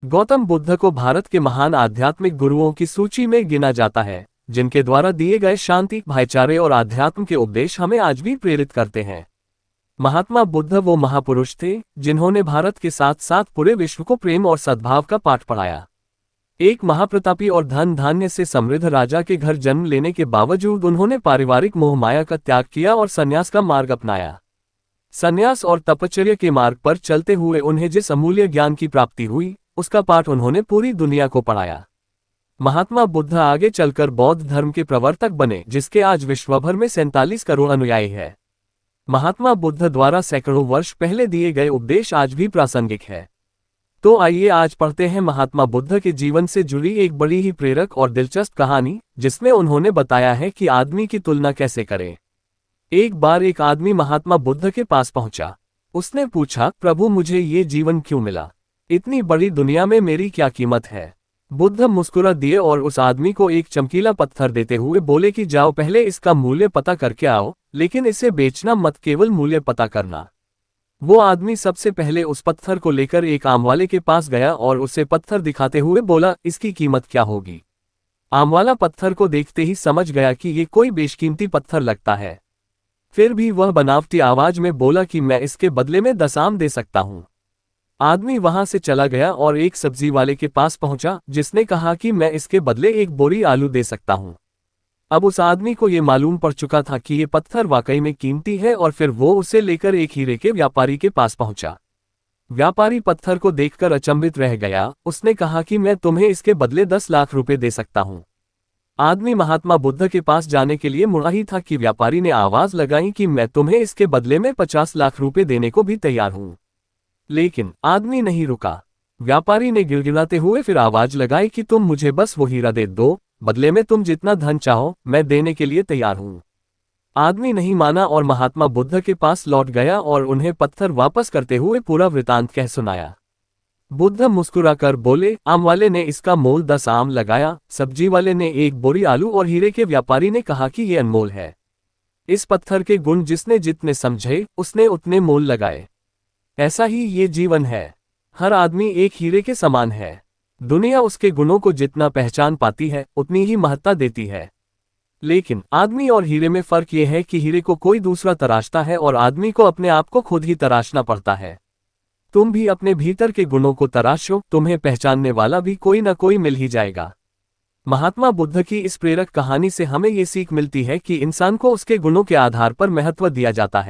गौतम बुद्ध को भारत के महान आध्यात्मिक गुरुओं की सूची में गिना जाता है, जिनके द्वारा दिए गए शांति, भाईचारे और आध्यात्म के उपदेश हमें आज भी प्रेरित करते हैं। महात्मा बुद्ध वो महापुरुष थे जिन्होंने भारत के साथ साथ पूरे विश्व को प्रेम और सद्भाव का पाठ पढ़ाया। एक महाप्रतापी और धन धान्य से समृद्ध राजा के घर जन्म लेने के बावजूद उन्होंने पारिवारिक मोहमाया का त्याग किया और संन्यास का मार्ग अपनाया। संन्यास और तपश्चर्या के मार्ग पर चलते हुए उन्हें जिस अमूल्य ज्ञान की प्राप्ति हुई, उसका पाठ उन्होंने पूरी दुनिया को पढ़ाया। महात्मा बुद्ध आगे चलकर बौद्ध धर्म के प्रवर्तक बने, जिसके आज विश्वभर में 47 करोड़ अनुयायी हैं। महात्मा बुद्ध द्वारा सैकड़ों वर्ष पहले दिए गए उपदेश आज भी प्रासंगिक है। तो आइए आज पढ़ते हैं महात्मा बुद्ध के जीवन से जुड़ी एक बड़ी ही प्रेरक और दिलचस्प कहानी, जिसमें उन्होंने बताया है कि आदमी की तुलना कैसे करें। एक बार एक आदमी महात्मा बुद्ध के पास पहुंचा। उसने पूछा, प्रभु मुझे ये जीवन क्यों मिला? इतनी बड़ी दुनिया में मेरी क्या कीमत है? बुद्ध मुस्कुरा दिए और उस आदमी को एक चमकीला पत्थर देते हुए बोले कि जाओ पहले इसका मूल्य पता करके आओ, लेकिन इसे बेचना मत, केवल मूल्य पता करना। वो आदमी सबसे पहले उस पत्थर को लेकर एक आमवाले के पास गया और उसे पत्थर दिखाते हुए बोला, इसकी कीमत क्या होगी? आमवाला पत्थर को देखते ही समझ गया कि ये कोई बेशकीमती पत्थर लगता है। फिर भी वह बनावटी आवाज में बोला कि मैं इसके बदले में 10 आम दे सकता हूं। आदमी वहां से चला गया और एक सब्जी वाले के पास पहुंचा, जिसने कहा कि मैं इसके बदले 1 बोरी आलू दे सकता हूं। अब उस आदमी को ये मालूम पड़ चुका था कि ये पत्थर वाकई में कीमती है और फिर वो उसे लेकर एक हीरे के व्यापारी के पास पहुंचा। व्यापारी पत्थर को देखकर अचंभित रह गया। उसने कहा कि मैं तुम्हें इसके बदले 10 लाख रुपए दे सकता हूं। आदमी महात्मा बुद्ध के पास जाने के लिए मुड़ा ही था कि व्यापारी ने आवाज लगाई कि मैं तुम्हें इसके बदले में 50 लाख रुपए देने को भी तैयार हूं। लेकिन आदमी नहीं रुका। व्यापारी ने गिड़गिड़ाते हुए फिर आवाज लगाई कि तुम मुझे बस वो हीरा दे दो, बदले में तुम जितना धन चाहो मैं देने के लिए तैयार हूं। आदमी नहीं माना और महात्मा बुद्ध के पास लौट गया और उन्हें पत्थर वापस करते हुए पूरा वृतांत कह सुनाया। बुद्ध मुस्कुराकर बोले, आम वाले ने इसका मोल 10 आम लगाया, सब्जी वाले ने 1 बोरी आलू और हीरे के व्यापारी ने कहा कि ये अनमोल है। इस पत्थर के गुण जिसने जितने समझे उसने उतने मोल लगाए। ऐसा ही ये जीवन है। हर आदमी एक हीरे के समान है। दुनिया उसके गुणों को जितना पहचान पाती है उतनी ही महत्ता देती है। लेकिन आदमी और हीरे में फर्क ये है कि हीरे को कोई दूसरा तराशता है और आदमी को अपने आप को खुद ही तराशना पड़ता है। तुम भी अपने भीतर के गुणों को तराशो, तुम्हें पहचानने वाला भी कोई न कोई मिल ही जाएगा। महात्मा बुद्ध की इस प्रेरक कहानी से हमें ये सीख मिलती है कि इंसान को उसके गुणों के आधार पर महत्व दिया जाता है।